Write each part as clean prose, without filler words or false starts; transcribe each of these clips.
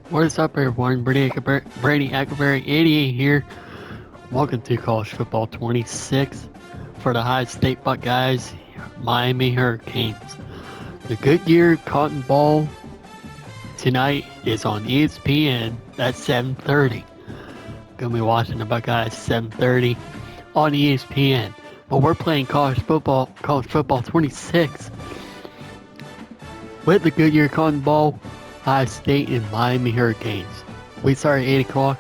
What is up, everyone? Brady Hackleberry 88 here. Welcome to College Football 26 for the High State Buckeyes, Miami Hurricanes. The Goodyear Cotton Bowl tonight is on ESPN at 7:30. Gonna be watching the Buckeyes 7:30 on ESPN. But we're playing College Football 26 with the Goodyear Cotton Bowl. High State and Miami Hurricanes. We start at 8 o'clock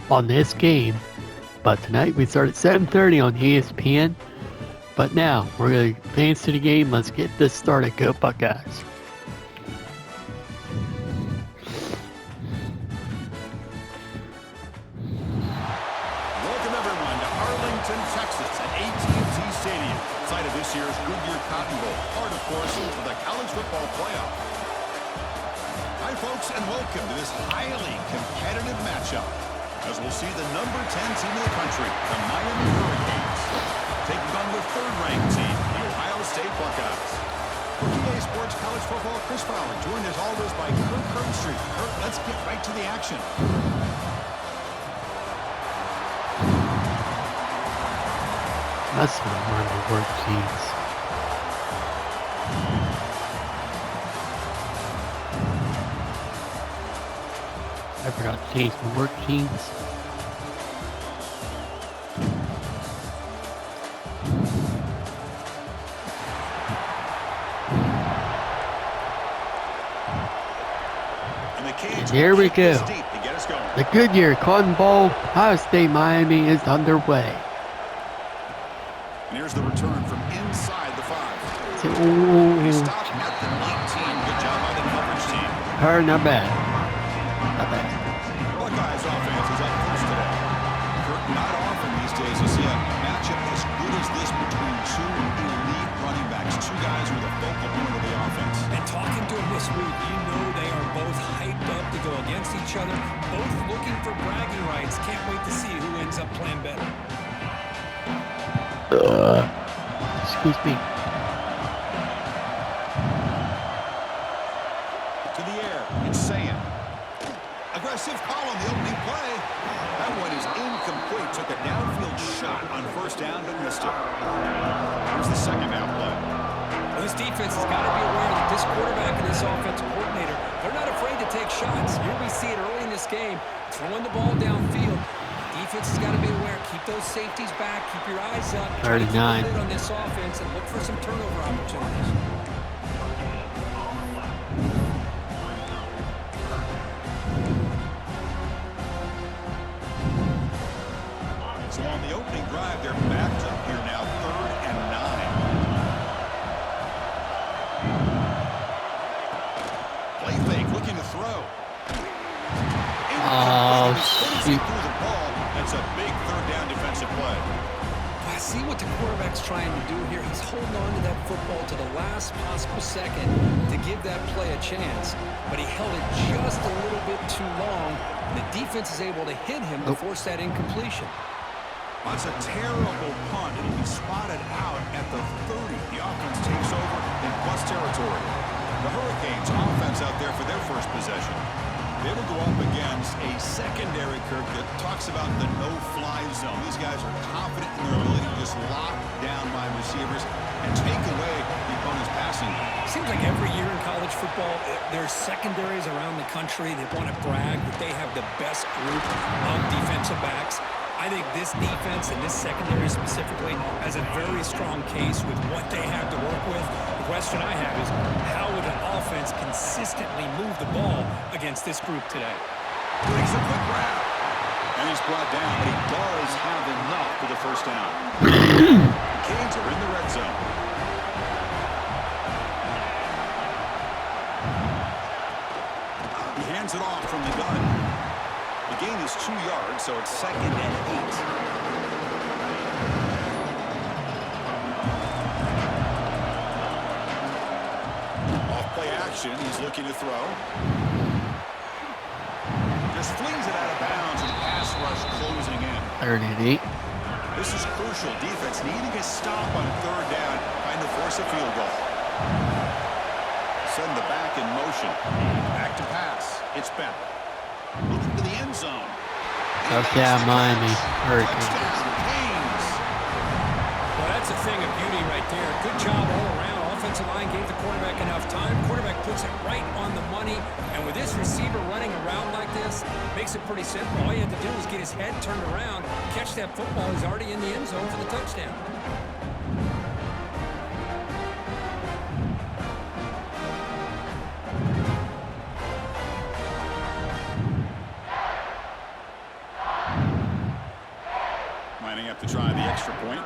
on this game, but tonight we start at 7:30 on ESPN. But now, we're going to advance to the game. Let's get this started. Go Buckeyes. Welcome everyone to Arlington, Texas at AT&T Stadium, site of this year's Goodyear Cotton Bowl, part of course of the college football playoff. Hi folks, and welcome to this highly competitive matchup as we'll see the number 10 team in the country, the Miami Hurricanes, taking on the third-ranked team, the Ohio State Buckeyes. For EA Sports College Football, Chris Fowler, joined as always by Kirk Herbstreit. Kirk, let's get right to the action. That's one of the worst teams. I forgot to change the worksheets. And here we go. The Goodyear Cotton Bowl, Ohio State Miami is underway. And here's the return from inside the 5. Ooh. He stopped at the 19. Good job by the coverage team. Not bad. Not bad. Buckeyes offense is up first today. Not often these days you see a matchup as good as this between two elite running backs, two guys who are the focal point of the offense. And talking to them this week, you know they are both hyped up to go against each other, both looking for bragging rights. Can't wait to see who ends up playing better. Excuse me. To the air, it's Saying. Aggressive call on the opening play. That one is incomplete. Took a downfield shot on first down, but missed it. Here's the second down play. Well, this defense has got to be aware that this quarterback and this offensive coordinator, they're not afraid to take shots. Here we see it early in this game, throwing the ball downfield. Defense has got to be aware. Keep those safeties back. Keep your eyes up. Try to keep a lid on this offense and look for some turnover opportunities. So on the opening drive, they're backed up here now, 3rd and 9. Play fake, looking to throw. Oh, shoot. Through the ball. That's a big 3rd down defensive play. I see what the quarterback's trying to do here. He's holding on to that football to the last possible second to give that play a chance. But he held it just a little bit too long. The defense is able to hit him to force that incompletion. That's a terrible punt, and he'll be spotted out at the 30. The offense takes over in plus territory. The Hurricanes offense out there for their first possession. They will go up against a secondary, Kirk, that talks about the no-fly zone. These guys are confident in their ability to just lock down by receivers and take away the opponent's passing. Seems like every year in college football, there's secondaries around the country that want to brag that they have the best group of defensive backs. I think this defense and this secondary specifically has a very strong case with what they have to work with. The question I have is, how would an offense consistently move the ball against this group today? Takes a quick grab. And he's brought down, but he does have enough for the first down. Canes are in the red zone. He hands it off from the gun. The gain is 2 yards, so it's 2nd and 8. Off play action, he's looking to throw. Just flings it out of bounds, and pass rush closing in. 3rd and 8. This is crucial. Defense needing a stop on 3rd down, trying to force a field goal. Send the back in motion. Back to pass. It's Bennett. First down, Miami Hurricanes. Touchdown, Canes. Well, that's a thing of beauty right there. Good job all around. Offensive line gave the quarterback enough time. Quarterback puts it right on the money. And with this receiver running around like this, makes it pretty simple. All you have to do is get his head turned around, catch that football. He's already in the end zone for the touchdown. Lining up to try the extra point.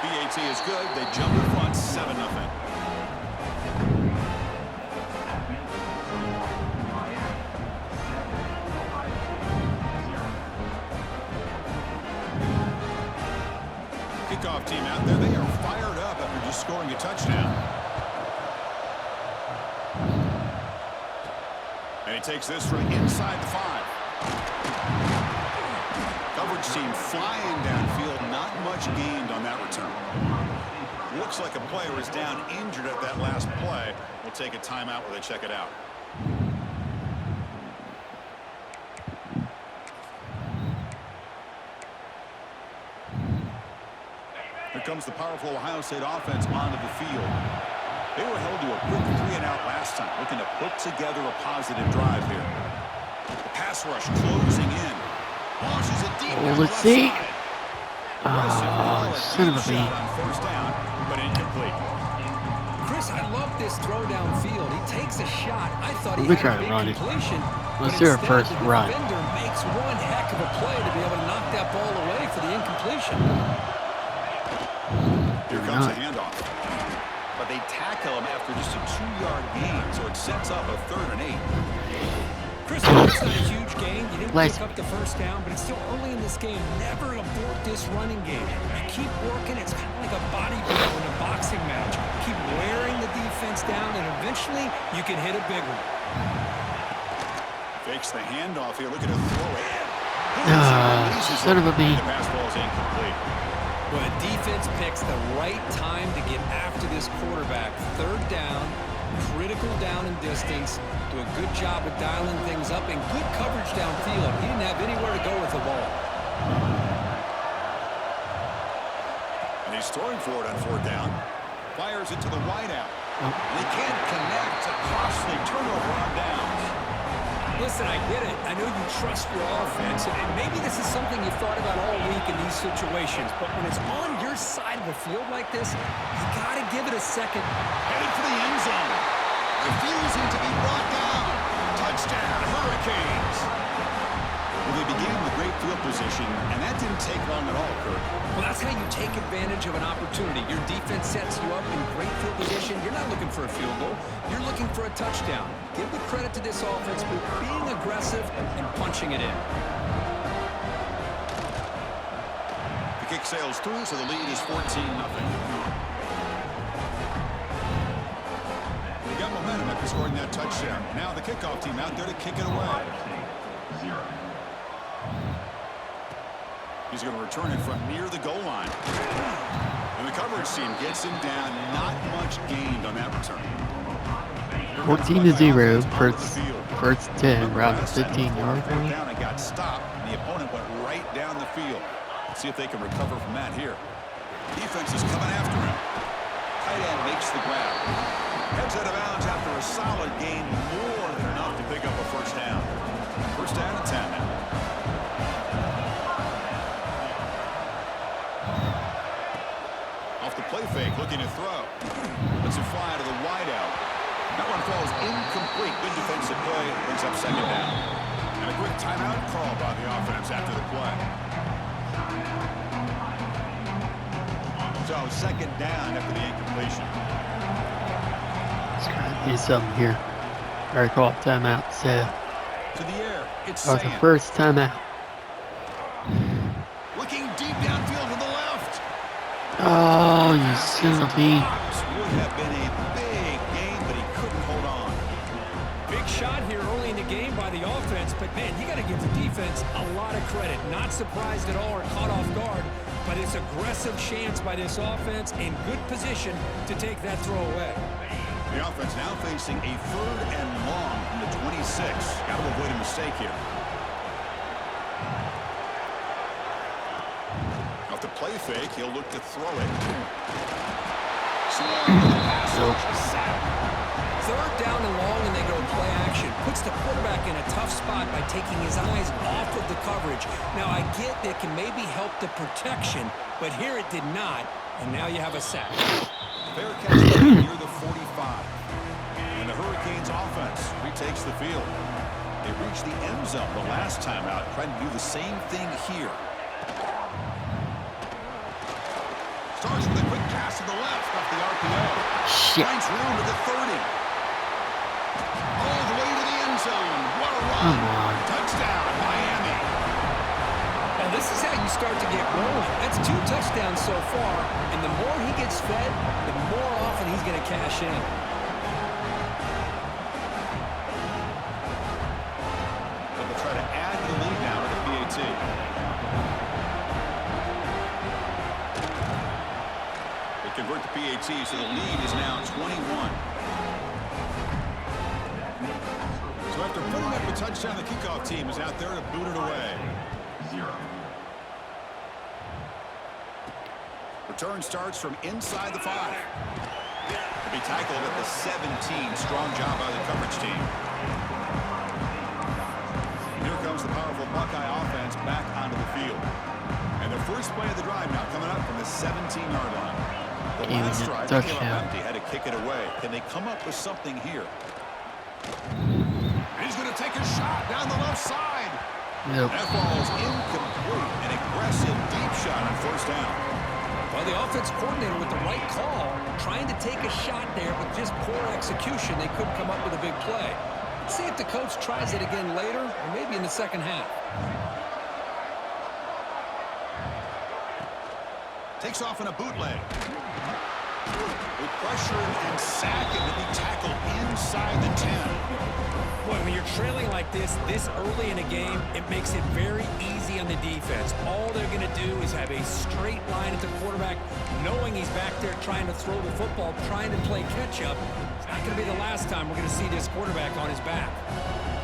BAT is good. They jump in front, 7-0. Kickoff team out there. They are fired up after just scoring a touchdown. And he takes this from inside the 5. Coverage team flying downfield. Not much gained on that return. Looks like a player is down injured at that last play. We'll take a timeout while they check it out. Here comes the powerful Ohio State offense onto the field. They were held to a quick 3-and-out last time, looking to put together a positive drive here. The pass rush closing in. Launches it deep down the let's left see. side. Son of a Shot bee. on first down, but incomplete. Chris, I love this throw downfield. He takes a shot. I thought he We had try a to big run it. completion. Let's but do our instead, first the run. defender makes one heck of a play to be able to knock that ball away for the incompletion. Here comes a handoff. But they tackle him after just a 2-yard gain, so it sets up a 3rd and 8. Chris, it's not a huge gain. You didn't Let's- pick up the first down, but it's still early in this game. Never abort this running game. You keep working. It's kind of like a bodybuilder in a boxing match. Keep wearing the defense down, and eventually you can hit a big one. Fakes the handoff here. Look at a throw in. Son of a bee. The pass ball is incomplete. Well, the defense picks the right time to get after this quarterback. 3rd down, critical down and distance. Do a good job of dialing things up and good coverage downfield. He didn't have anywhere to go with the ball. And he's throwing for it on 4th down. Fires it to the wide out. They can't connect. A costly turnover on downs. Listen, I get it. I know you trust your offense, and maybe this is something you've thought about all week in these situations, but when it's on your side of the field like this, you got to give it a second. Headed for the end zone. Refusing to be brought down. Touchdown, Hurricanes. Well, they began with great field position, and that didn't take long at all, Kirk. Well, that's how you take advantage of an opportunity. Your defense sets you up in great field position. You're not looking for a field goal. You're looking for a touchdown. Give the credit to this offense for being aggressive and punching it in. The kick sails through, so the lead is 14-0. They got momentum after scoring that touchdown. Now the kickoff team out there to kick it away. He's going to return it from near the goal line. And the coverage team gets him down. Not much gained on that return. 14-0. First 10, around the 15-yard line. Down and got stopped. The opponent went right down the field. Let's see if they can recover from that here. Defense is coming after him. Tight end makes the grab. Heads out of bounds after a solid gain, more than enough to pick up a first down. First down and 10 now. Off the play fake, looking to throw. Let's it fly to the wide out. That one falls incomplete. Good defensive play. Brings up 2nd down. And a quick timeout call by the offense after the play. So 2nd down after the incompletion. Let's try to do something here. Alright, call timeout. So, To the air. It's that was the Sam. first timeout. Looking deep downfield to the left. Oh, you son of a bee. Would have been a big gain, but he couldn't hold on. Big shot here early in the game by the offense, but man, you got to give the defense a lot of credit. Not surprised at all or caught off guard, but it's aggressive chance by this offense in good position to take that throw away. The offense now facing a 3rd and long from the 26. Got to avoid a mistake here. Off the play fake, he'll look to throw it. Third down and long, and they go play action. Puts the quarterback in a tough spot by taking his eyes off of the coverage. Now, I get that can maybe help the protection, but here it did not, and now you have a sack. Fair catch near the 45. And the Hurricanes offense retakes the field. They reached the end zone the last time out, trying to do the same thing here. Starts with a quick pass to the left off the RPO. Finds room at the 30. All the way to the end zone. What a run. Touchdown, Miami. And this is how you start to get rolling. That's 2 touchdowns so far, and the more he gets fed, the more often he's going to cash in. They'll try to add the lead now to the PAT. Convert the PAT, so the lead is now 21. So after putting up a touchdown, the kickoff team is out there to boot it away. Return starts from inside the 5. To be tackled at the 17. Strong job by the coverage team. Here comes the powerful Buckeye offense back onto the field. And the first play of the drive now coming up from the 17-yard line. The last drive came up empty, had to kick it away. Can they come up with something here? And he's going to take a shot down the left side. Yep. That ball is incomplete. An aggressive deep shot on 1st down. Well, the offense coordinator with the right call, trying to take a shot there, but just poor execution. They couldn't come up with a big play. Let's see if the coach tries it again later, or maybe in the second half. Takes off in a bootleg. With pressure and sack, and to be tackled inside the 10. Boy, when you're trailing like this early in a game, it makes it very easy on the defense. All they're going to do is have a straight line at the quarterback, knowing he's back there trying to throw the football, trying to play catch-up. It's not going to be the last time we're going to see this quarterback on his back.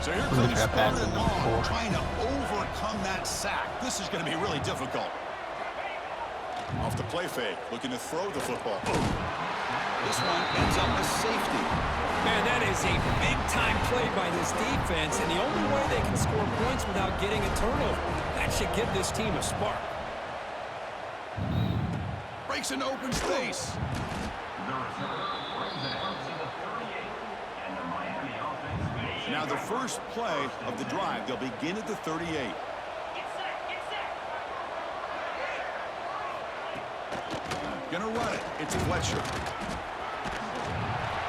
So here comes Spartan Long trying to overcome that sack. This is going to be really difficult. Off the play fake, looking to throw the football. This one ends up a safety. Man, that is a big-time play by this defense, and the only way they can score points without getting a turnover. That should give this team a spark. Breaks into open space. Now the first play of the drive, they'll begin at the 38. Gonna run it. It's Fletcher.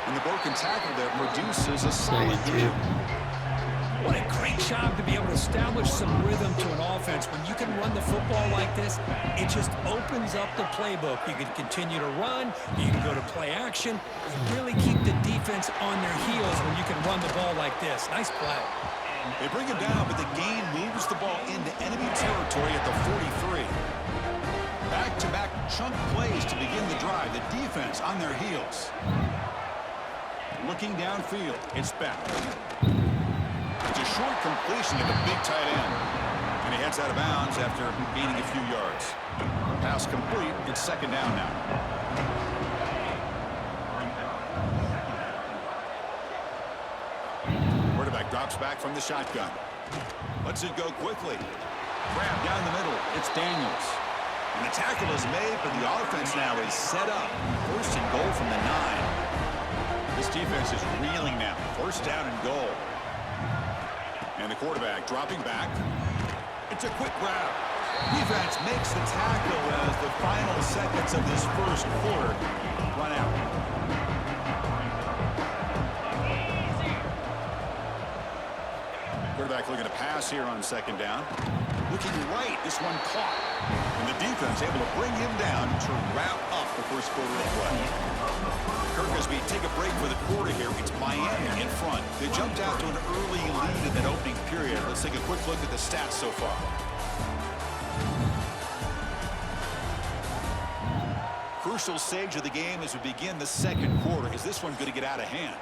And the broken tackle there produces a solid gain. What a great job to be able to establish some rhythm to an offense. When you can run the football like this, it just opens up the playbook. You can continue to run. You can go to play action. You really keep the defense on their heels when you can run the ball like this. Nice play. They bring him down, but the gain moves the ball into enemy territory at the 43. Back-to-back chunk plays to begin the drive. The defense on their heels. Looking downfield, it's back. It's a short completion to the big tight end. And he heads out of bounds after gaining a few yards. Pass complete. It's 2nd down now. Quarterback drops back from the shotgun. Lets it go quickly. Grab down the middle. It's Daniels. And the tackle is made, but the offense now is set up. 1st and goal from the 9. This defense is reeling now. 1st down and goal. And the quarterback dropping back. It's a quick grab. Defense makes the tackle as the final seconds of this 1st quarter run out. Quarterback looking to pass here on 2nd down. Looking right, this one caught. And the defense able to bring him down to wrap up the 1st quarter of play. Kirk, as we take a break for the quarter here, it's Miami in front. They jumped out to an early lead in that opening period. Let's take a quick look at the stats so far. crucial stage of the game as we begin the second quarter. Is this one going to get out of hand?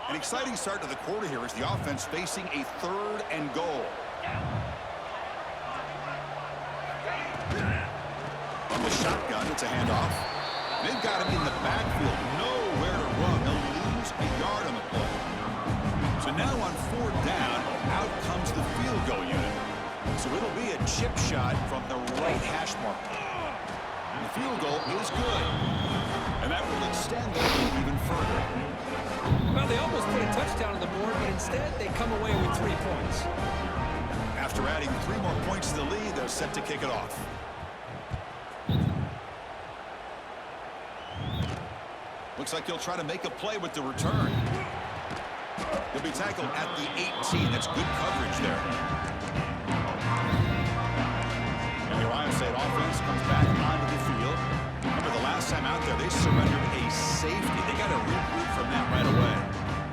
An exciting start to the quarter here as the offense facing a 3rd and goal. On the shotgun, it's a handoff. They've got him in the backfield. Nowhere to run. They'll lose a yard on the play. So now on 4th down, out comes the field goal unit. So it'll be a chip shot from the right hash mark. And the field goal is good. And that will extend the lead even further. Well, they almost put a touchdown on the board, but instead they come away with 3 points. After adding 3 more points to the lead, they're set to kick it off. Looks like he'll try to make a play with the return. He'll be tackled at the 18. That's good coverage there. And the Ohio State offense comes back onto the field. Remember, the last time out there, they surrendered a safety. They got to regroup from that right away.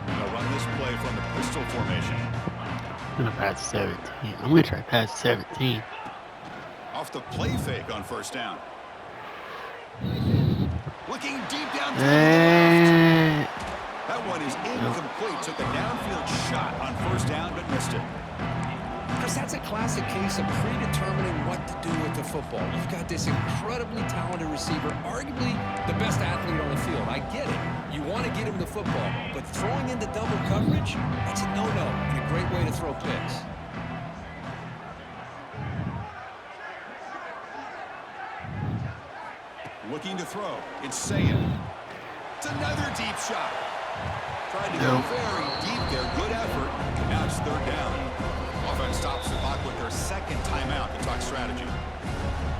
They'll run this play from the pistol formation. I'm going to pass 17. I'm going to try pass 17. Off the play fake on 1st down. Looking deep down to the left. That one is incomplete. Took a downfield shot on 1st down, but missed it. Because that's a classic case of predetermining what to do with the football. You've got this incredibly talented receiver, arguably the best athlete on the field. I get it. You want to get him the football, but throwing into double coverage, that's a no-no and a great way to throw picks. Looking to throw. It's Sayan. It's another deep shot. Tried to go very deep there. Good effort. Now it's 3rd down. Offense stops the clock with their 2nd timeout to talk strategy.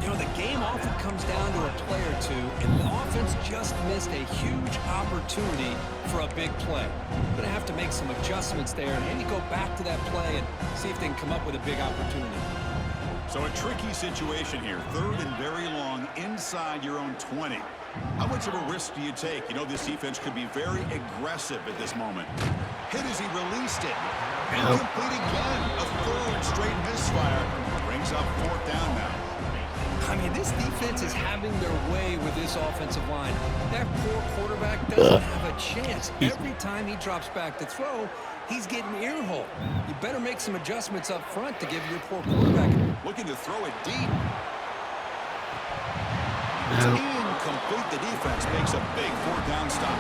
You know, the game often comes down to a play or two, and the offense just missed a huge opportunity for a big play. Going to have to make some adjustments there and maybe go back to that play and see if they can come up with a big opportunity. So a tricky situation here. 3rd and very long inside your own 20. How much of a risk do you take? You know, this defense could be very aggressive at this moment. Hit as he released it. Incomplete again. A 3rd straight misfire. Brings up 4th down now. I mean, this defense is having their way with this offensive line. That poor quarterback doesn't have a chance. Every time he drops back to throw, he's getting earhole. You better make some adjustments up front to give your poor quarterback. Looking to throw it deep. It's incomplete. The defense makes a big 4th down stop.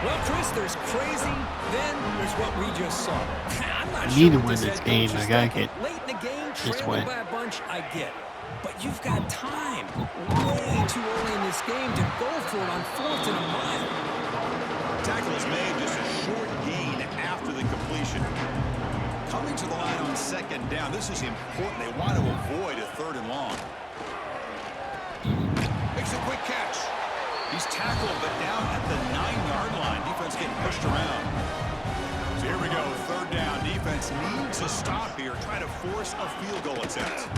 Well, Chris, there's crazy, then there's what we just saw. I'm not I need sure to win this game. I gotta get late in the game, this trailing win. by a bunch, I get. But you've got time. Way too early in this game to go for it on 4th and a mile. Tackle is made, just a short gain after the completion. Coming to the line on 2nd down. This is important. They want to avoid a 3rd and long. Makes a quick catch. He's tackled, but down at the 9-yard line. Defense getting pushed around. So here we go, 3rd down. Defense needs to stop here. Try to force a field goal attempt.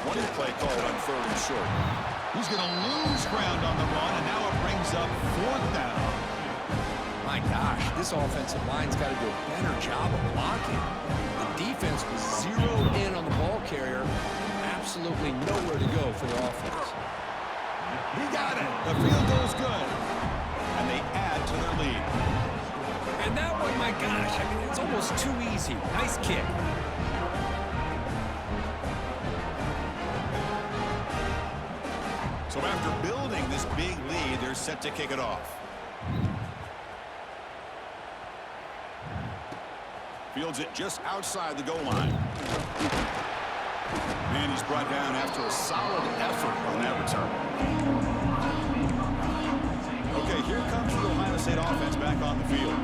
One play called on 3rd and short. He's going to lose ground on the run, and now it brings up 4th down. My gosh, this offensive line's got to do a better job of blocking. The defense was zeroed in on the ball carrier, and absolutely nowhere to go for the offense. He got it. The field goal's good. And they add to their lead. And that one, my gosh, I mean, it's almost too easy. Nice kick. So after building this big lead, they're set to kick it off. Fields it just outside the goal line. And he's brought down after a solid effort on that return. Okay, here comes the Ohio State offense back on the field.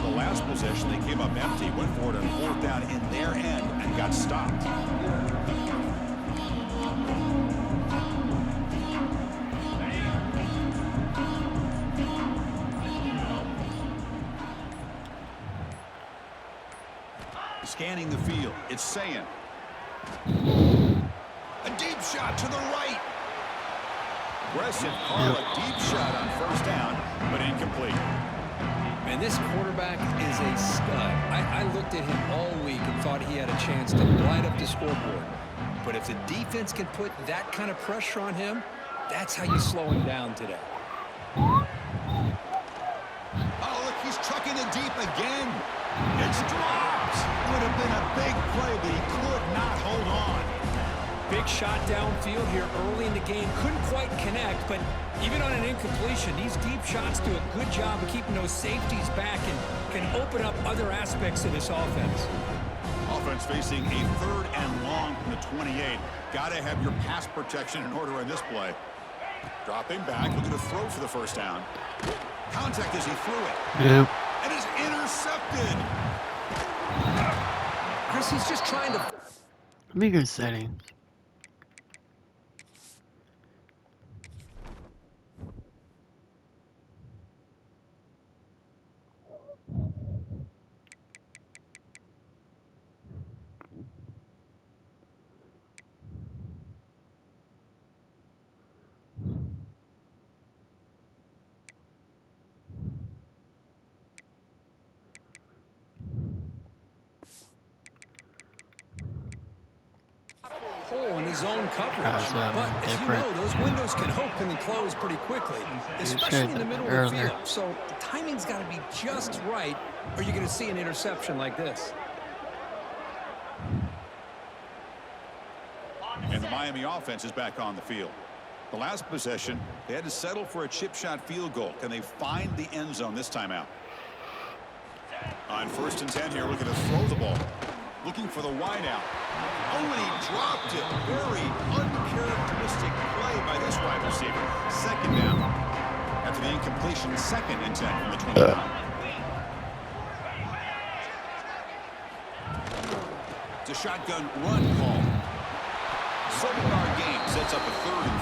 The last possession, they came up empty, went for it on 4th down in their end, and got stopped. Scanning the field, it's Sayan. A deep shot to the right. Aggressive call, a deep shot on 1st down, but incomplete. And this quarterback is a stud. I looked at him all week and thought he had a chance to light up the scoreboard. But if the defense can put that kind of pressure on him, That's how you slow him down today. Oh, look, he's trucking it deep again. It's dropped. Would have been a big play, but he could not hold on. Big shot downfield here early in the game. Couldn't quite connect, but even on an incompletion, these deep shots do a good job of keeping those safeties back and can open up other aspects of this offense. Offense facing a 3rd and long from the 28. Got to have your pass protection in order on this play. Dropping back, looking to throw for the first down. Contact as he threw it. Yep. And is intercepted. Chris, he's just trying to... Let me go settings. hole in his zone coverage. But as you different. know, those windows can open and close pretty quickly, especially in the middle of the field. So the timing's got to be just right, or you're going to see an interception like this. And the Miami offense is back on the field. The last possession, they had to settle for a chip shot field goal. Can they find the end zone this time out? On 1st and 10 here, looking to throw the ball. Looking for the wide out. Oh, and he dropped it. Very uncharacteristic play by this wide receiver. 2nd down. After the incompletion, 2nd and 10 from the 29. It's a shotgun run call. 7-yard game sets up a 3rd and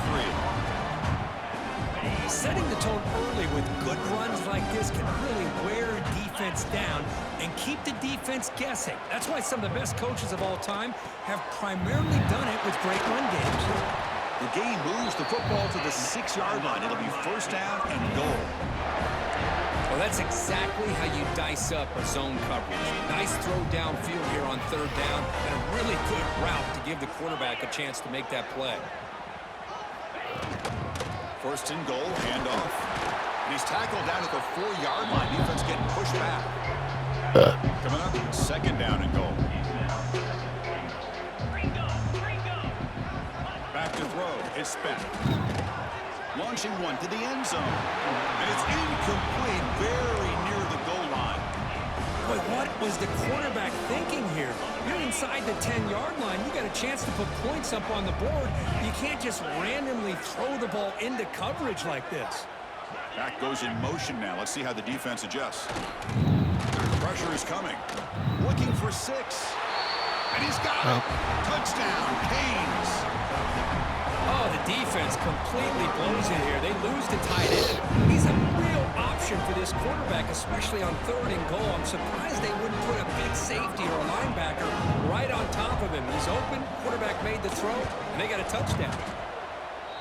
3. Setting the tone early with good runs like this can really wear a defense down and keep the defense guessing. That's why some of the best coaches of all time have primarily done it with great run games. The game moves the football to the 6-yard line. It'll be 1st down and goal. Well, that's exactly how you dice up a zone coverage. Nice throw downfield here on 3rd down, and a really good route to give the quarterback a chance to make that play. 1st and goal, handoff. And he's tackled down at the 4-yard line. Defense getting pushed back. Coming up, 2nd down and goal. Back to throw. It's spent. Launching one to the end zone. And it's incomplete, very near the goal line. But what was the quarterback thinking here? You're inside the 10-yard line. You got a chance to put points up on the board. You can't just randomly throw the ball into coverage like this. Back goes in motion now. Let's see how the defense adjusts. Pressure is coming. Looking for 6. And he's got it. Touchdown, Canes. Oh, the defense completely blows it here. They lose the tight end. He's a real option for this quarterback, especially on 3rd and goal. I'm surprised they wouldn't put a big safety or a linebacker right on top of him. He's open, quarterback made the throw, and they got a touchdown.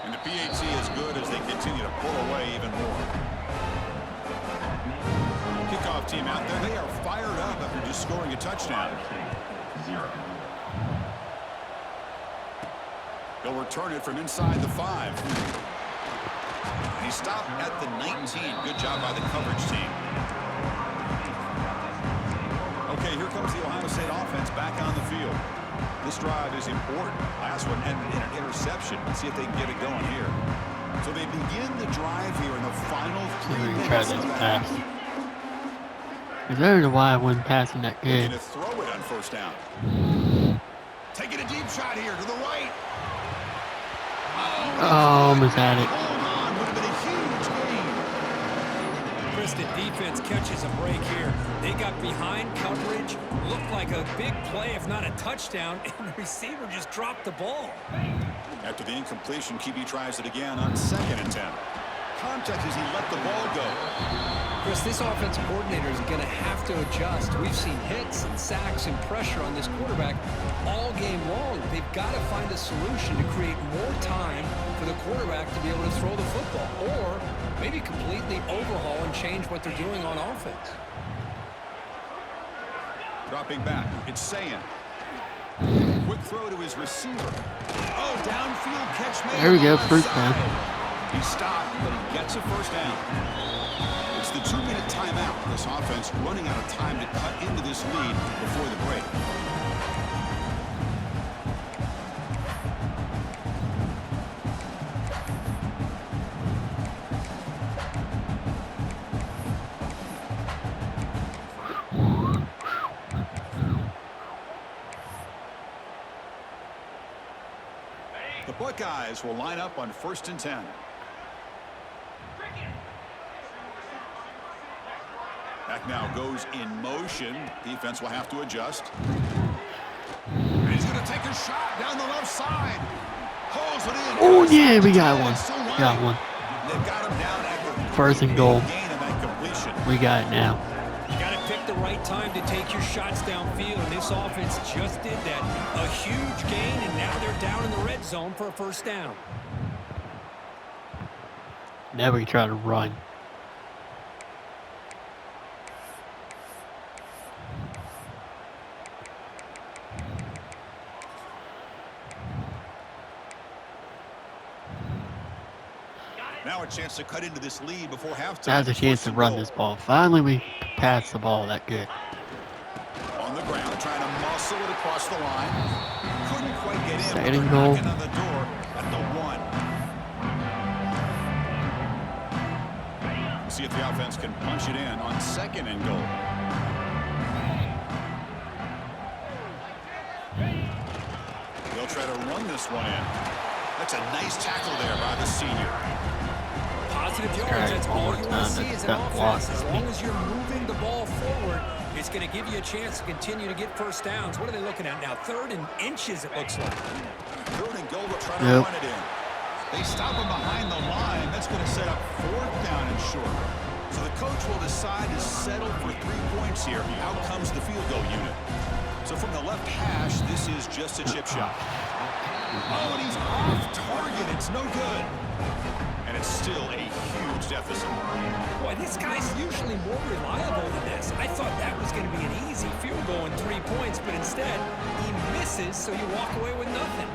And the PAT is good as they continue to pull away even more. Kickoff team out there. They are fired up after just scoring a touchdown. They'll return it from inside the 5. And he stopped at the 19. Good job by the coverage team. Okay, here comes the Ohio State offense back on the field. This drive is important. Last one ended in an interception. Let's see if they can get it going here. So they begin the drive here in the final 3 minutes. I don't know why I wasn't passing that Looking good. to throw it on 1st down. Taking a deep shot here to the right. Oh, almost had it. Hold on, would have been a huge gain. Chris, the defense catches a break here. They got behind coverage, looked like a big play, if not a touchdown, and the receiver just dropped the ball. After the incompletion, QB tries it again on 2nd and 10. Contact as he let the ball go. Chris, this offensive coordinator is going to have to adjust. We've seen hits and sacks and pressure on this quarterback all game long. They've got to find a solution to create more time for the quarterback to be able to throw the football, or maybe completely overhaul and change what they're doing on offense. Dropping back, it's Sayan. Quick throw to his receiver. Oh, downfield catch made. There we go, on the first side. down. He's stopped, but he gets a first down. It's the 2-minute timeout. This offense running out of time to cut into this lead before the break. The Buckeyes will line up on 1st and 10. Back now goes in motion. Defense will have to adjust. And he's going to take a shot down the left side. Pulls it in. Oh, yeah, we got one. Got one. They've got him down at the 1st and goal. gain of that completion. We got it now. You got to pick the right time to take your shots downfield, and this offense just did that. A huge gain, and now they're down in the red zone for a first down. Now we try to run. Now a chance to cut into this lead before halftime. Now's a chance to run this ball. Finally, we passed the ball that good. On the ground, trying to muscle it across the line. Couldn't quite get in. Second and goal. Knocking on the door at the 1. See if the offense can punch it in on 2nd and goal. They'll try to run this one in. That's a nice tackle there by the senior. Positive yards, that's all you want to see is an offense. As long as you're moving the ball forward, it's going to give you a chance to continue to get first downs. What are they looking at now? 3rd and inches, it looks like. 3rd and goal, they'll try to run it in. They stop him behind the line. That's going to set up 4th down and short. So the coach will decide to settle for 3 points here. Out comes the field goal unit. So from the left hash, this is just a chip shot. Oh, and he's off target. It's no good. And it's still a huge deficit. Boy, this guy's usually more reliable than this. I thought that was going to be an easy field goal and 3 points, but instead, he misses, so you walk away with nothing.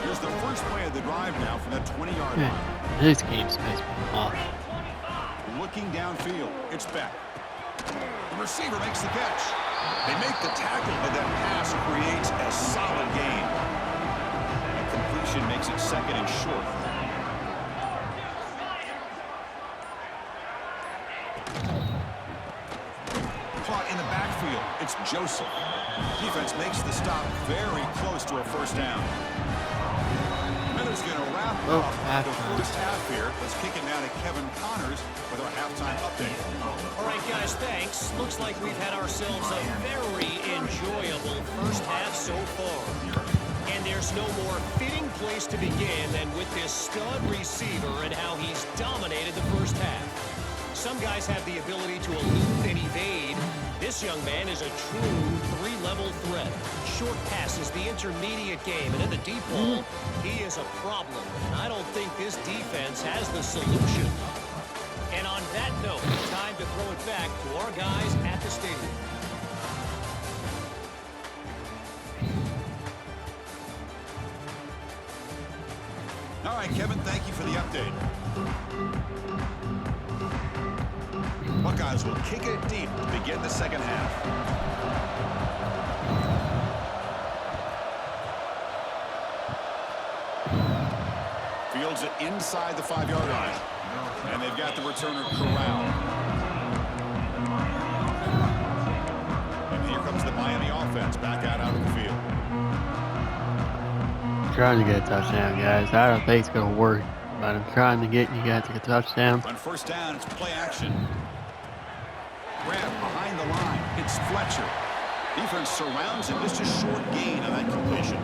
Here's the first play of the drive now from that 20-yard line. This game's pissed me off. Looking downfield, it's back. The receiver makes the catch. They make the tackle, but that pass creates a solid gain. A completion makes it 2nd and short. Caught in the backfield. It's Joseph. Defense makes the stop very close to a first down. Miller's going to wrap up the first half here. Let's kick it now to Kevin Connors with our halftime update. All right, guys, thanks. Looks like we've had ourselves a very enjoyable first half so far. And there's no more fitting place to begin than with this stud receiver and how he's dominated the first half. Some guys have the ability to elude and evade. This young man is a true 3-level threat. Short passes, the intermediate game, and in the deep ball, he is a problem. And I don't think this defense has the solution. And on that note, time to throw it back to our guys at the stadium. All right, Kevin, thank you for the update. Buckeyes will kick it deep to begin the second half. Fields it inside the 5-yard line. And they've got the returner corralled. And here comes the Miami offense back out of the field. Trying to get a touchdown, guys. I don't think it's going to work, but I'm trying to get you guys to get a touchdown. On first down, it's play action. Grab behind the line. It's Fletcher. Defense surrounds him. Just a short gain on that completion.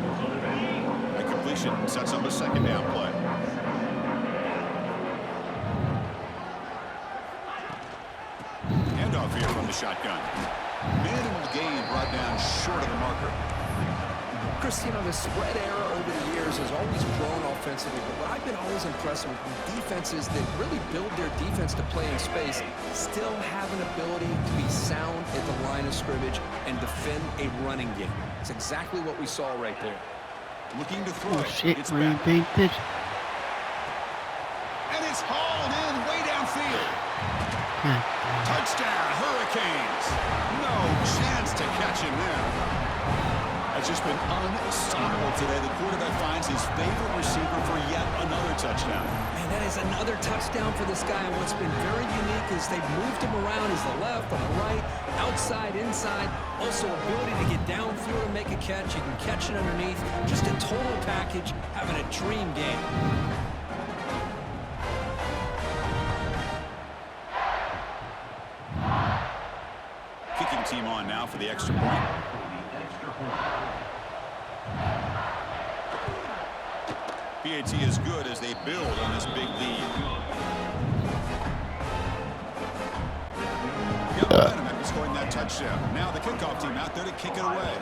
That completion sets up a second down play. Handoff here from the shotgun. Minimal gain brought down short of the marker. Chris, you know, the spread era over the years has always grown offensively, but what I've been always impressed with defenses that really build their defense to play in space still have an ability to be sound at the line of scrimmage and defend a running game. It's exactly what we saw right there. Looking to throw. Oh shit, It's we're in back. big pitch. And it's hauled in way downfield. God. Touchdown, Hurricanes. No chance to catch him there. It's just been unstoppable today. The quarterback finds his favorite receiver for yet another touchdown. Man, that is another touchdown for this guy. And what's been very unique is they've moved him around. He's the left, on the right, outside, inside. Also, ability to get downfield and make a catch. You can catch it underneath. Just a total package, having a dream game. Kicking team on now for the extra point. PAT is good as they build on this big lead. Got momentum after scoring that touchdown. Now the kickoff team out there to kick it away.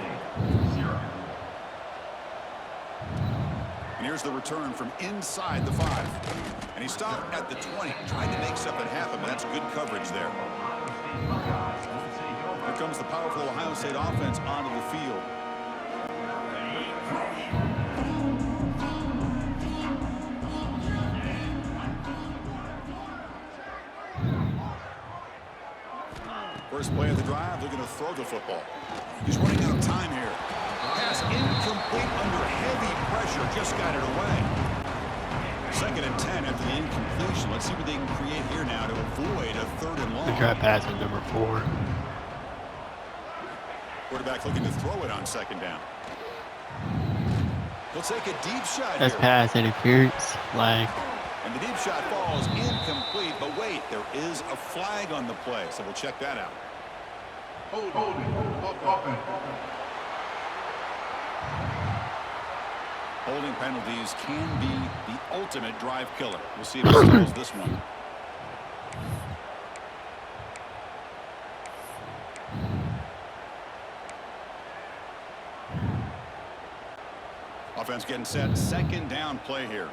And here's the return from inside the 5. And he stopped at the 20, trying to make something happen, but that's good coverage there. Here comes the powerful Ohio State offense onto the field. First play of the drive, looking to throw the football. He's running out of time here. Pass incomplete under heavy pressure, just got it away. 2nd and 10 after the incompletion. Let's see what they can create here now to avoid a 3rd and long. The try pass at number 4. Quarterback looking to throw it on 2nd down. He'll take a deep shot That's here. pass interference, flag. And the deep shot falls incomplete, but wait, there is a flag on the play, so we'll check that out. Holding penalties can be the ultimate drive killer. We'll see if he stalls this one. Offense getting set. 2nd down play here.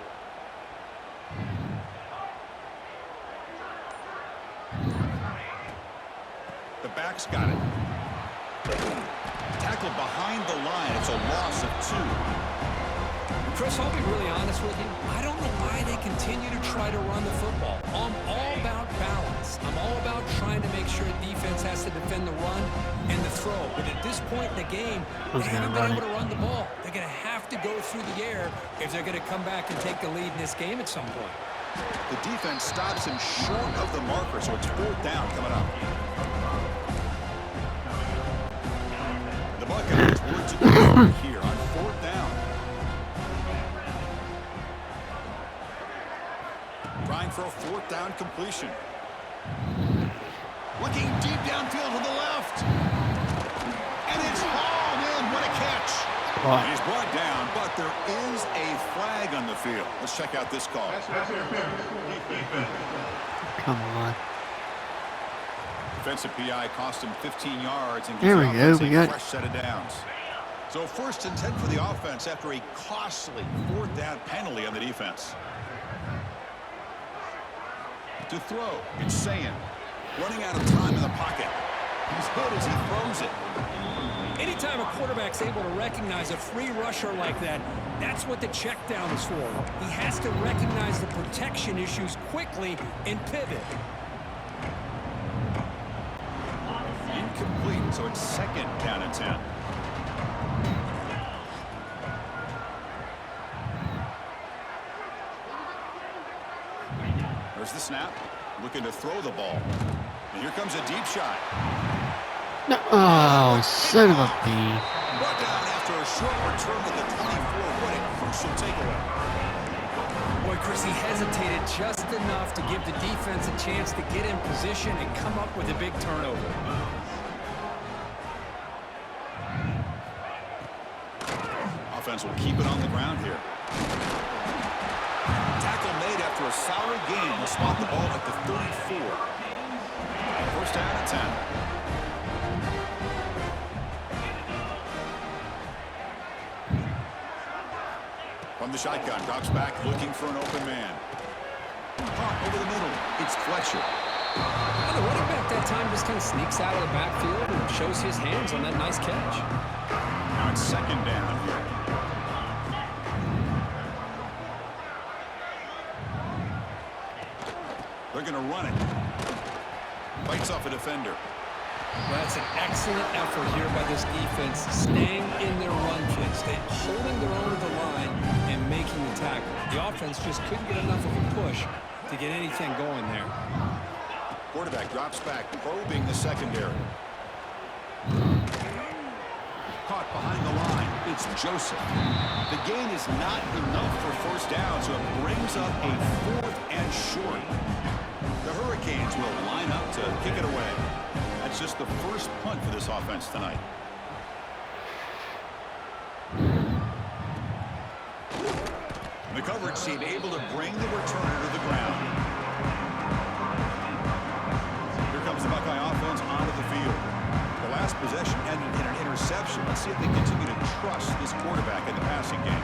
The back's got it. Tackled behind the line. It's a loss of 2. Chris, I'll be really honest with you. I don't know why they continue to try to run the football. I'm all about balance. I'm all about trying to make sure defense has to defend the run and the throw. But at this point in the game, they haven't been able to run the ball. They're going to have to go through the air if they're going to come back and take the lead in this game at some point. The defense stops him short of the marker, so it's 4th down coming up. The Buckeyes were to go here on 4th down. Trying for a 4th down completion. Looking deep downfield to the left. And it's hauled in. What a catch. And he's brought down, but there is a flag on the field. Let's check out this call. Come on. Defensive PI cost him 15 yards and There gives we the go. offense We a got fresh set of downs. So 1st and 10 for the offense after a costly 4th down penalty on the defense. To throw, it's Sayin. Running out of time in the pocket. He's hit as he throws it. Anytime a quarterback's able to recognize a free rusher like that, that's what the check down is for. He has to recognize the protection issues quickly and pivot. Incomplete, so it's 2nd down and 10. There's the snap. Looking to throw the ball. And here comes a deep shot. No, oh, son of a bee. Brought down after a short return to the 24. What a crucial takeaway. Boy, Chris, he hesitated just enough to give the defense a chance to get in position and come up with a big turnover. Offense will keep it on the ground here. Tackle made after a solid gain. Will spot the ball at the 34. 1st down and 10. From the shotgun, drops back, looking for an open man. Caught over the middle. It's Fletcher. And the running back that time just kind of sneaks out of the backfield and shows his hands on that nice catch. Now it's 2nd down here. They're going to run it. Fights off a defender. Well, that's an excellent effort here by this defense, staying in their run fits, holding their own at the line and making the tackle. The offense just couldn't get enough of a push to get anything going there. Quarterback drops back, probing the secondary. Caught behind the line. It's Joseph. The gain is not enough for first down, so it brings up a 4th and short. The Hurricanes will line up to kick it away. That's just the first punt for this offense tonight. The coverage team able to bring the returner to the ground. Here comes the Buckeye offense onto the field. The last possession ended in an interception. Let's see if they continue to trust this quarterback in the passing game.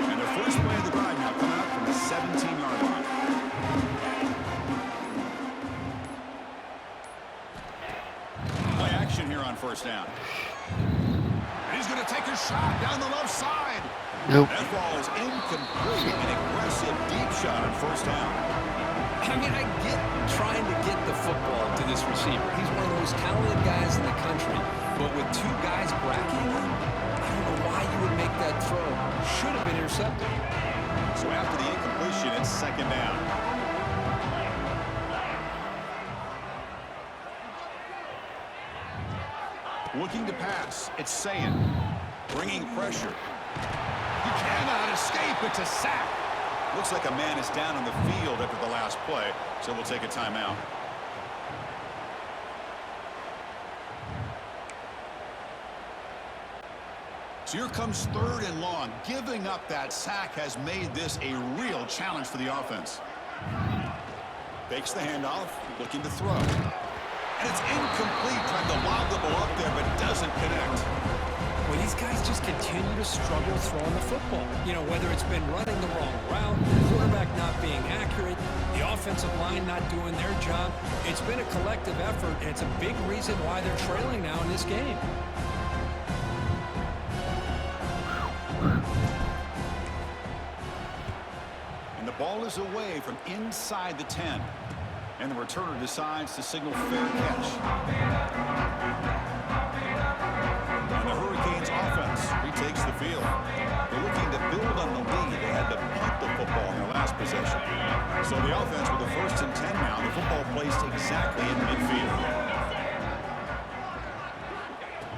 And their first play of the drive now coming out from the 17-yard line. Play action here on first down. And he's going to take a shot down the left side. Nope. That ball is incomplete. An aggressive deep shot on first down. I mean, I get trying to get the football to this receiver. He's one of the most talented guys in the country. But with 2 guys bracketing him, I don't know why you would make that throw. Should have been intercepted. So after the incompletion, it's second down. Looking to pass. It's Sayin. Bringing pressure. You cannot escape. It's a sack. Looks like a man is down on the field after the last play, so we'll take a timeout. So here comes 3rd and long. Giving up that sack has made this a real challenge for the offense. Fakes the handoff, looking to throw. And it's incomplete, trying to lob the ball up there, but doesn't connect. Well, these guys just continue to struggle throwing the football. You know, whether it's been running the wrong route, the quarterback not being accurate, the offensive line not doing their job. It's been a collective effort, and it's a big reason why they're trailing now in this game. And the ball is away from inside the 10. And the returner decides to signal fair catch. And the Hurricanes offense retakes the field. They're looking to build on the lead. They had to punt the football in their last possession. So the offense with the 1st and 10 now. The football placed exactly in midfield.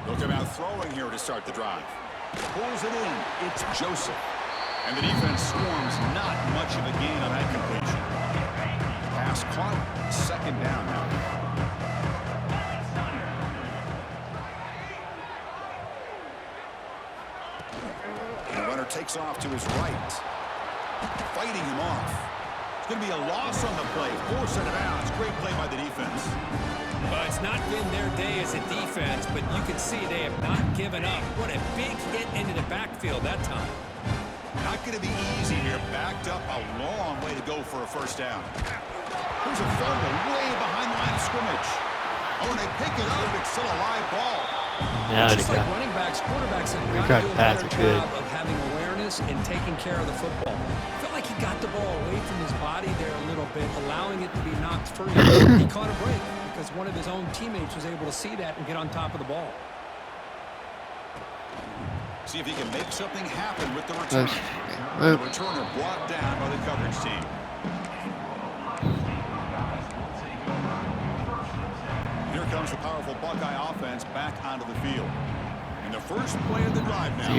They'll come out throwing here to start the drive. Pulls it in. It's Joseph. And the defense swarms. Not much of a gain on that completion. Pass caught. Second down now. And the runner takes off to his right. Fighting him off. It's going to be a loss on the play. Forced out of bounds. Great play by the defense. Well, it's not been their day as a defense, but you can see they have not given up. What a big hit into the backfield that time. Not going to be easy here. Backed up a long way to go for a first down. There's a fumble way behind the line of scrimmage. Oh, and they pick it up. It's still a live ball. Yeah, Just like running backs, quarterbacks have got to do a better job of having awareness and taking care of the football. I felt like he got the ball away from his body there a little bit, allowing it to be knocked free. He caught a break because one of his own teammates was able to see that and get on top of the ball. See if he can make something happen with the return. The returner brought down by the coverage team. Here comes the powerful Buckeye offense back onto the field. And the first play of the drive now.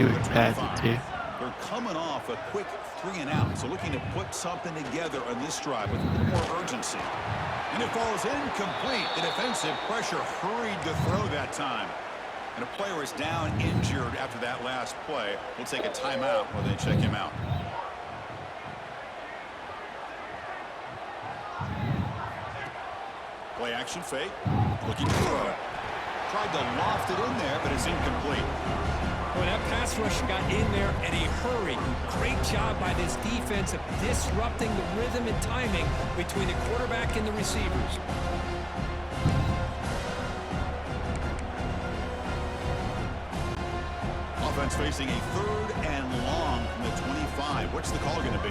They're coming off a quick 3 and out, so looking to put something together on this drive with a little more urgency. And it falls incomplete. The defensive pressure hurried the throw that time. And a player is down injured after that last play. We'll take a timeout while they check him out. Play action fake. Looking to throw. Tried to loft it in there, but it's incomplete. Well, that pass rush got in there and he hurried. Great job by this defense of disrupting the rhythm and timing between the quarterback and the receivers. Offense facing a 3rd and long from the 25. What's the call going to be?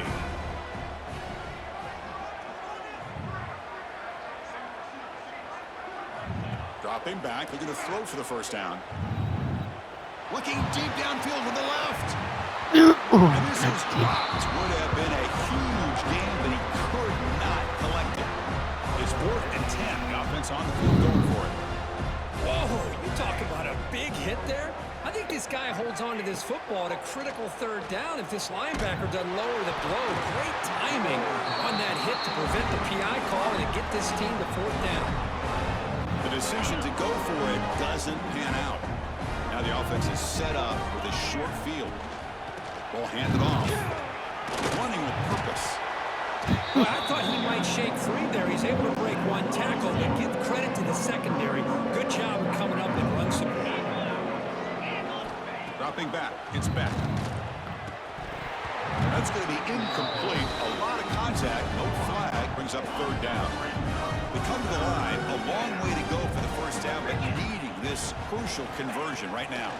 Dropping back, looking to throw for the first down. Looking deep downfield to the left. And this is dropped. Would have been a huge game, but he could not collect it. It's 4th and 10. The offense on the field going for it. Whoa, you talk about a big hit there. I think this guy holds on to this football at a critical 3rd down if this linebacker doesn't lower the blow. Great timing on that hit to prevent the PI call and to get this team to 4th down. The decision to go for it doesn't pan out. Now the offense is set up with a short field. Ball handed off. Running with purpose. Well, I thought he might shake free there. He's able to break one tackle, but give credit to the secondary. Good job of coming up and run support. Dropping back. It's back. That's going to be incomplete. A lot of contact. No flag. Brings up 3rd down. They come to the line. A long way to go for the first down, but needing this crucial conversion right now.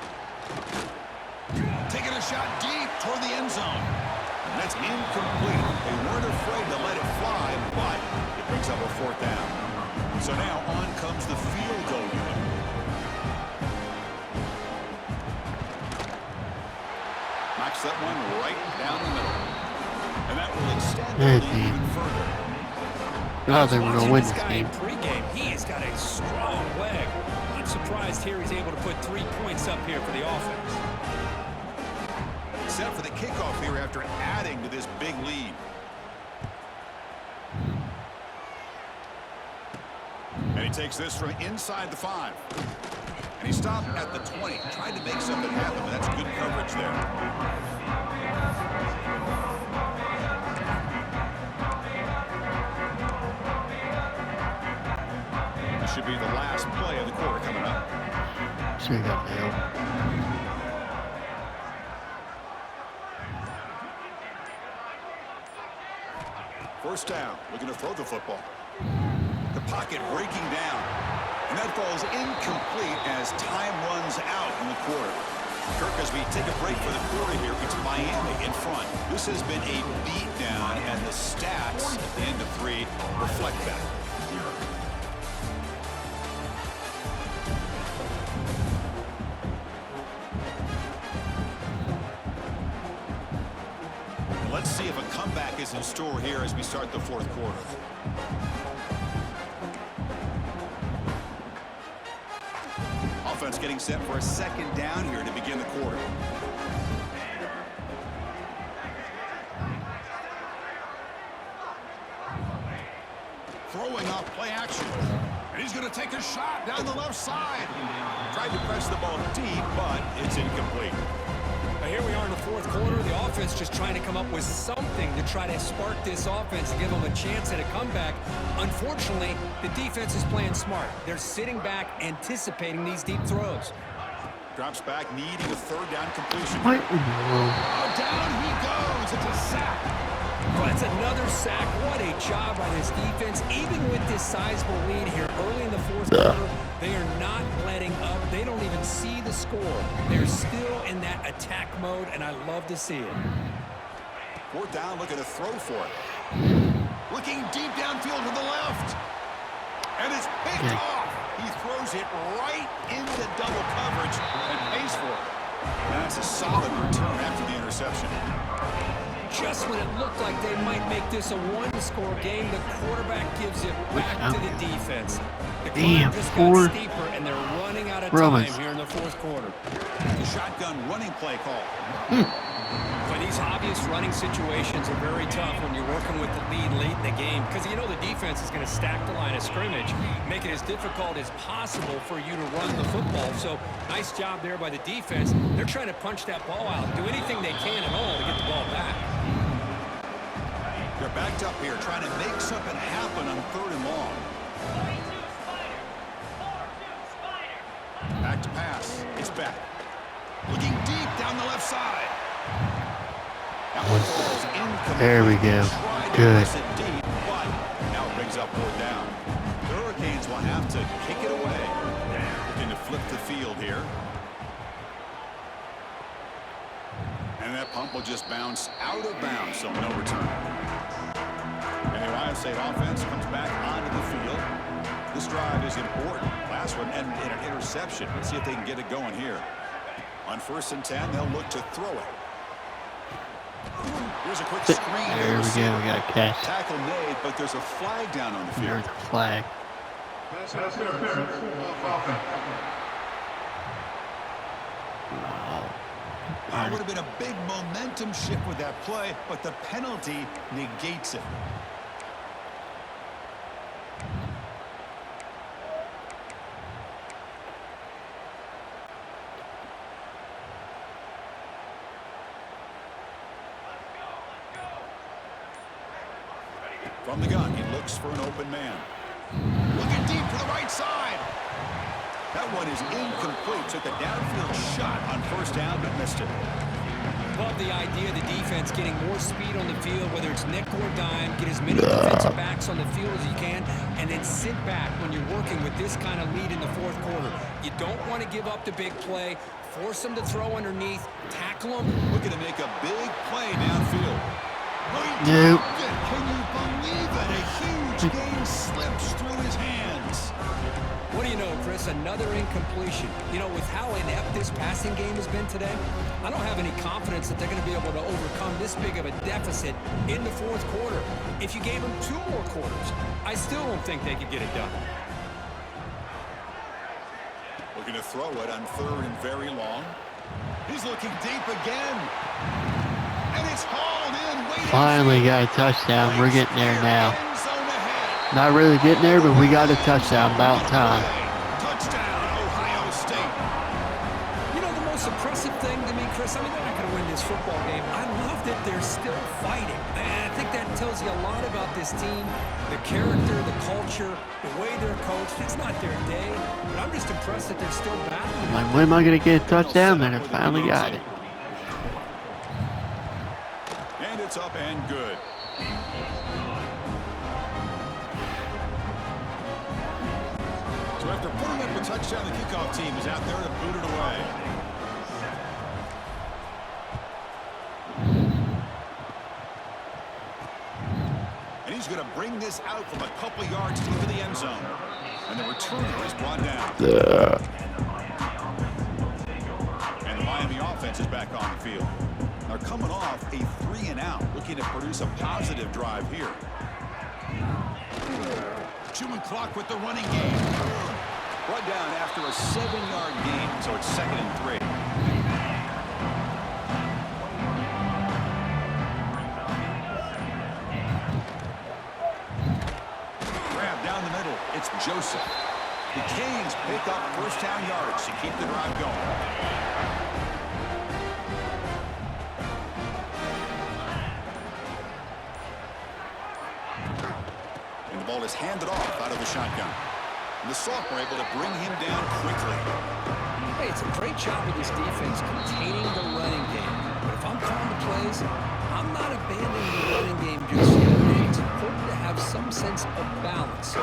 Taking a shot deep toward the end zone. And that's incomplete. They weren't afraid to let it fly, but it brings up a 4th down. So now on comes the field goal unit. Knocks that one right down the middle. And that will extend the lead even further. Oh, they were going to win this game. Pre-game, he has got a strong leg. Not surprised here he's able to put 3 points up here for the offense. Set for the kickoff here after adding to this big lead. And he takes this from inside the 5. And he stopped at the 20, trying to make something happen, but that's good coverage there. This should be the last play of the quarter coming up. Sure you got nailed. First down, looking to throw the football. The pocket breaking down. And that falls incomplete as time runs out in the quarter. Kirk, as we take a break for the quarter here, it's Miami in front. This has been a beatdown, and the stats at the end of 3 reflect that. Let's see if a comeback is in store here as we start the 4th quarter. Offense getting set for a 2nd down here to begin the quarter. Throwing off play action. And he's going to take a shot down the left side. Tried to press the ball deep, but it's incomplete. Now here we are in the 4th quarter. The offense just trying to come up with something to try to spark this offense and give them a chance at a comeback. Unfortunately, the defense is playing smart. They're sitting back, anticipating these deep throws. Drops back, needing a 3rd down completion. What? Oh, down he goes. It's a sack. Well, that's another sack. What a job by this defense. Even with this sizable lead here early in the 4th quarter, they are not letting up. They don't even see the score. They're still in that attack mode, and I love to see it. 4th down, looking to throw for it. Looking deep downfield to the left. And it's picked off. He throws it right into double coverage and pays for it. That's a solid return after the interception. Just when it looked like they might make this a one-score game, the quarterback gives it back to the defense. The climb just got steeper, and they're running out of time here in the 4th quarter. The shotgun running play call. But these obvious running situations are very tough when you're working with the lead late in the game, because you know the defense is going to stack the line of scrimmage, make it as difficult as possible for you to run the football. So nice job there by the defense. They're trying to punch that ball out, do anything they can at all to get the ball back. They're backed up here trying to make something happen on 3rd and long. Back to pass. It's back. Looking deep down the left side. That one falls incomplete. There we go. Good. Deep, but now it brings up 4th down. The Hurricanes will have to kick it away. Looking to flip the field here. And that pump will just bounce out of bounds, so no return. And the Ohio State offense comes back onto the field. This drive is important. Last one ended in an interception. Let's see if they can get it going here. On 1st and 10, they'll look to throw it. Here's a quick screen. There we go. We got a catch. Tackle made, but there's a flag down on the field. There's a flag. That would have been a big momentum shift with that play, but the penalty negates it. From the gun, he looks for an open man. Looking deep to the right side. That one is incomplete. Took a downfield shot on 1st down, but missed it. Love the idea of the defense getting more speed on the field, whether it's nickel or dime, get as many defensive backs on the field as you can, and then sit back when you're working with this kind of lead in the 4th quarter. You don't want to give up the big play, force them to throw underneath, tackle them. Looking to make a big play downfield. Nope. Can you believe it? A huge game slips through his hands. What do you know, Chris? Another incompletion. You know, with how inept this passing game has been today, I don't have any confidence that they're going to be able to overcome this big of a deficit in the 4th quarter. If you gave them 2 more quarters, I still don't think they could get it done. Looking to throw it on 3rd and very long. He's looking deep again. And it's hauled in. Finally got a touchdown. We're getting there now. Not really getting there, but we got a touchdown. About time. Touchdown, Ohio State. You know, the most impressive thing to me, Chris, I mean, they're not going to win this football game. I love that they're still fighting. And I think that tells you a lot about this team, the character, the culture, the way they're coached. It's not their day, but I'm just impressed that they're still battling. Like, when am I going to get a touchdown? And I finally got it. And it's up and good. So after putting up a touchdown, the kickoff team is out there to boot it away. And he's going to bring this out from a couple yards deep in the end zone. And the returner is brought down. And the Miami offense is back on the field. They're coming off a 3-and-out, looking to produce a positive drive here. Chewing clock with the running game. Brought down after a 7-yard gain, so it's 2nd and 3. Grab down the middle. It's Joseph. The Canes pick up 1st down yards to keep the drive going. The ball is handed off out of the shotgun. And the sophomore able to bring him down quickly. Hey, it's a great job of this defense containing the running game. But if I'm calling the plays, I'm not abandoning the running game just yet. It's important to have some sense of balance. So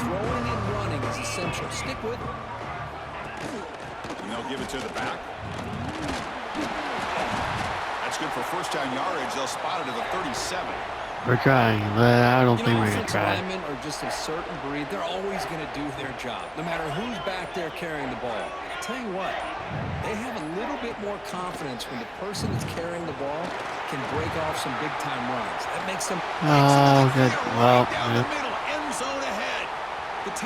throwing and running is essential. Stick with it. And they'll give it to the back. That's good for 1st down yardage. They'll spot it at the 37. We're trying, but I don't think we're going to offensive try. linemen are just a certain breed. They're always going to do their job, no matter who's back there carrying the ball. I tell you what, they have a little bit more confidence when the person that's carrying the ball can break off some big-time runs. That makes them... Oh, good. Well, Down the middle, end zone ahead. The 10.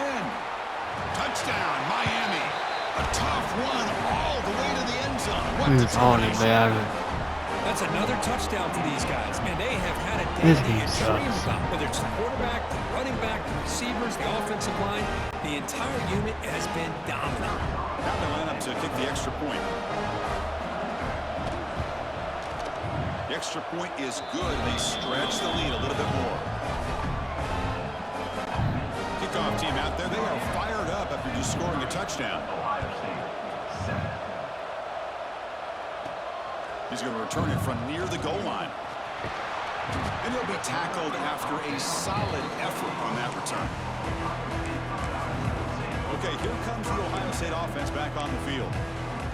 Touchdown, Miami. A tough run all the way to the end zone. What he was on it, man. That's another touchdown for these guys. Man, they have had a day This they game dream sucks. about. Whether it's the quarterback, the running back, the receivers, the offensive line, the entire unit has been dominant. Now they line up to kick the extra point. The extra point is good. They stretch the lead a little bit more. Kickoff team out there. They are fired up after just scoring a touchdown. He's going to return it from near the goal line. And he'll be tackled after a solid effort on that return. Okay, here comes the Ohio State offense back on the field.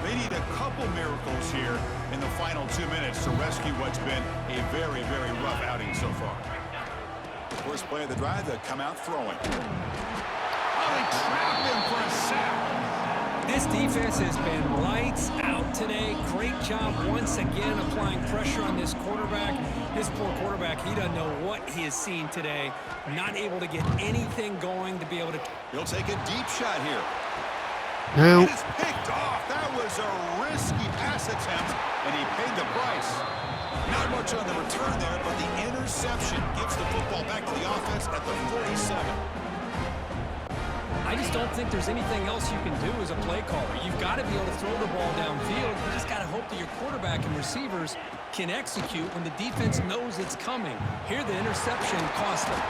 They need a couple miracles here in the final 2 minutes to rescue what's been a very, very rough outing so far. First play of the drive, they come out throwing. Oh, they trapped him for a sack. This defense has been lights out today. Great job once again applying pressure on this quarterback. This poor quarterback, he doesn't know what he has seen today. Not able to get anything going to be able to... He'll take a deep shot here. No. It is picked off. That was a risky pass attempt, and he paid the price. Not much on the return there, but the interception gives the football back to the offense at the 47. I just don't think there's anything else you can do as a play caller. You've got to be able to throw the ball downfield. You just got to hope that your quarterback and receivers can execute when the defense knows it's coming. Here, the interception cost them.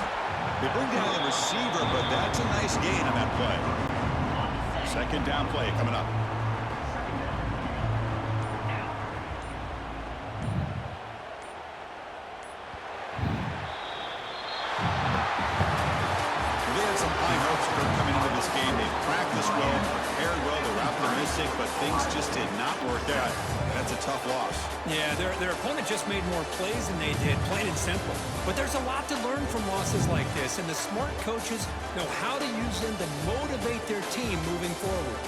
They bring down the receiver, but that's a nice gain on that play. Second down play coming up. They had some high hopes for coming into this game. They practiced well, prepared well, they were optimistic, but things just did not work out. That's a tough loss. Yeah, their opponent just made more plays than they did, plain and simple. But there's a lot to learn from losses like this, and the smart coaches know how to use them to motivate their team moving forward.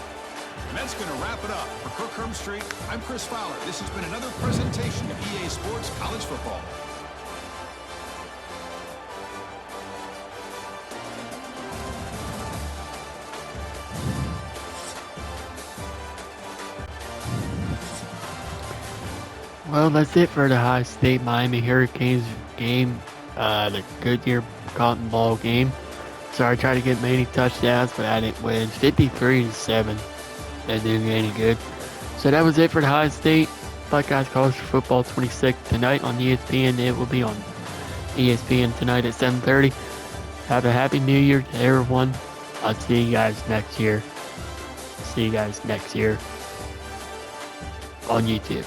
And that's going to wrap it up. For Kirk Street, I'm Chris Fowler. This has been another presentation of EA Sports College Football. Well, that's it for the High State Miami Hurricanes game, the Goodyear Cotton Ball game. Sorry, I tried to get many touchdowns, but I didn't win. 53-7. That didn't do any good. So that was it for the High State Buckeyes College Football 26 tonight on ESPN. It will be on ESPN tonight at 7:30. Have a happy New Year to everyone. I'll see you guys next year. See you guys next year on YouTube.